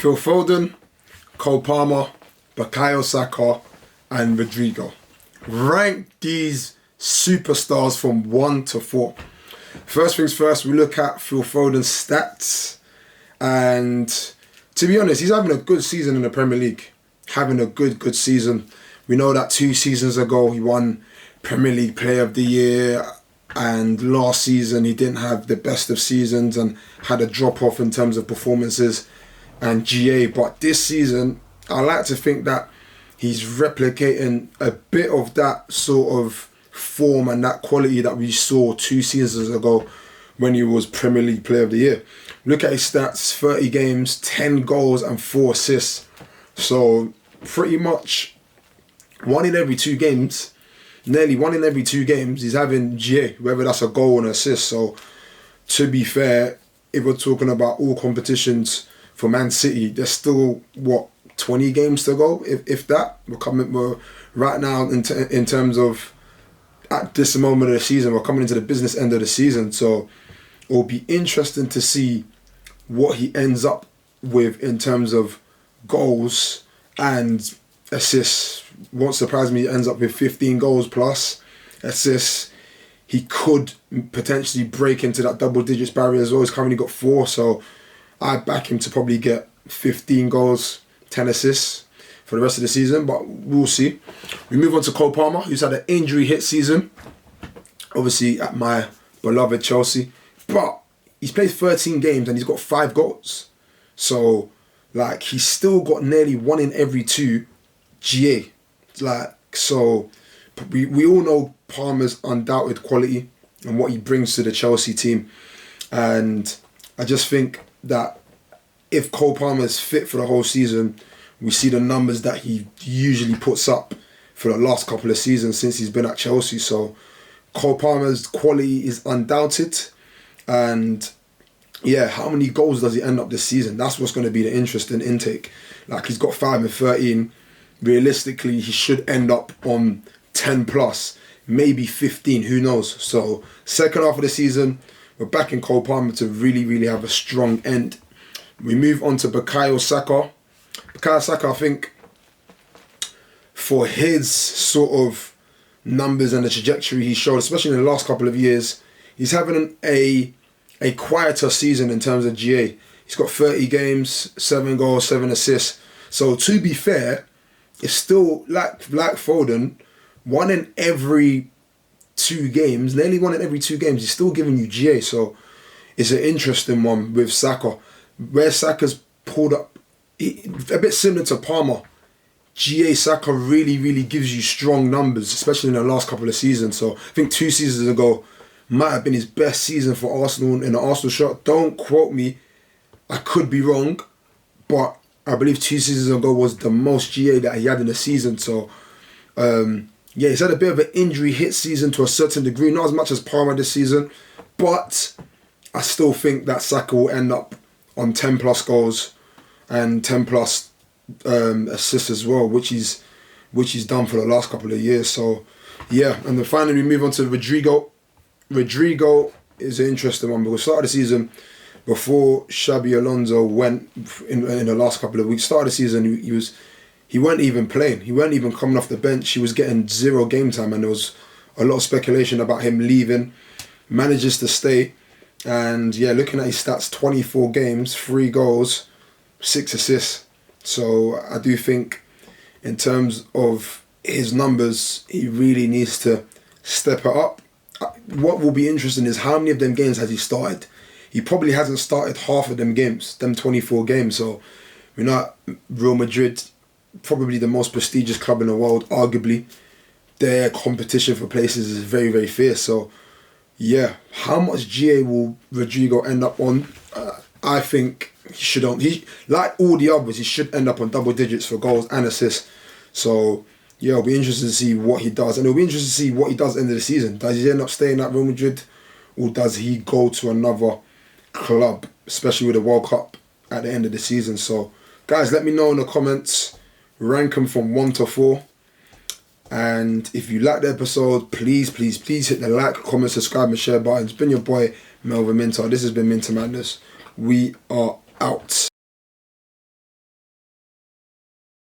Phil Foden, Cole Palmer, Bukayo Saka, and Rodrygo. Rank these superstars from 1 to 4. First things first, we look at Phil Foden's stats. And to be honest, he's having a good season in the Premier League. Having a good season. We know that 2 seasons ago he won Premier League Player of the Year, and last season he didn't have the best of seasons and had a drop off in terms of performances and GA. But this season, I like to think that he's replicating a bit of that sort of form and that quality that we saw 2 seasons ago when he was Premier League Player of the Year. Look at his stats: 30 games, 10 goals and 4 assists. So pretty much 1 in every 2 games, nearly 1 in every 2 games, he's having GA, whether that's a goal or an assist. So to be fair, if we're talking about all competitions for Man City, there's still, 20 games to go, if that. We're right now in terms of, at this moment of the season, we're coming into the business end of the season. So it'll be interesting to see what he ends up with in terms of goals and assists. Won't surprise me, he ends up with 15 goals plus assists. He could potentially break into that double digits barrier as well. He's currently got 4, so I back him to probably get 15 goals, 10 assists for the rest of the season, but we'll see. We move on to Cole Palmer, who's had an injury hit season, obviously at my beloved Chelsea, but he's played 13 games and he's got 5 goals. So, he's still got nearly 1 in every 2 GA. So we all know Palmer's undoubted quality and what he brings to the Chelsea team. And I just think that if Cole Palmer is fit for the whole season, we see the numbers that he usually puts up for the last couple of seasons since he's been at Chelsea. So Cole Palmer's quality is undoubted. And yeah, how many goals does he end up this season? That's what's going to be the interesting intake. He's got 5 and 13. Realistically, he should end up on 10 plus, maybe 15, who knows. So second half of the season, we're backing Cole Palmer to really have a strong end. We move on to Bukayo Saka. Bukayo Saka, I think, for his sort of numbers and the trajectory he showed, especially in the last couple of years, he's having a quieter season in terms of GA. He's got 30 games, 7 goals, 7 assists. So to be fair, it's still like Foden, 1 in every 2 games, nearly 1 in every 2 games, he's still giving you GA. So it's an interesting one with Saka. Where Saka's pulled up, a bit similar to Palmer, GA Saka really gives you strong numbers, especially in the last couple of seasons. So I think 2 seasons ago might have been his best season for Arsenal in the Arsenal shirt. Don't quote me, I could be wrong, but I believe 2 seasons ago was the most GA that he had in the season. So he's had a bit of an injury hit season to a certain degree, not as much as Palmer this season, but I still think that Saka will end up on 10 plus goals and 10 plus assists as well, which he's done for the last couple of years. So yeah, and then finally we move on to Rodrygo. Rodrygo is an interesting one because start of the season, before Xabi Alonso went in the last couple of weeks, start of the season he weren't even playing. He weren't even coming off the bench. He was getting 0 game time, and there was a lot of speculation about him leaving. Manages to stay. And yeah, looking at his stats, 24 games, 3 goals, 6 assists. So I do think in terms of his numbers, he really needs to step it up. What will be interesting is how many of them games has he started. He probably hasn't started half of them games, them 24 games. So we know Real Madrid, probably the most prestigious club in the world, arguably. Their competition for places is very fierce. So yeah, how much GA will Rodrygo end up on? I think he should. Like all the others, he should end up on double digits for goals and assists. So yeah, it'll be interesting to see what he does, and it'll be interesting to see what he does at the end of the season. Does he end up staying at Real Madrid, or does he go to another club, especially with the World Cup at the end of the season? So guys, let me know in the comments. Rank them from 1 to 4. And if you like the episode, please hit the like, comment, subscribe and share button. It's been your boy Melvin Minter. This has been Minter Madness. We are out.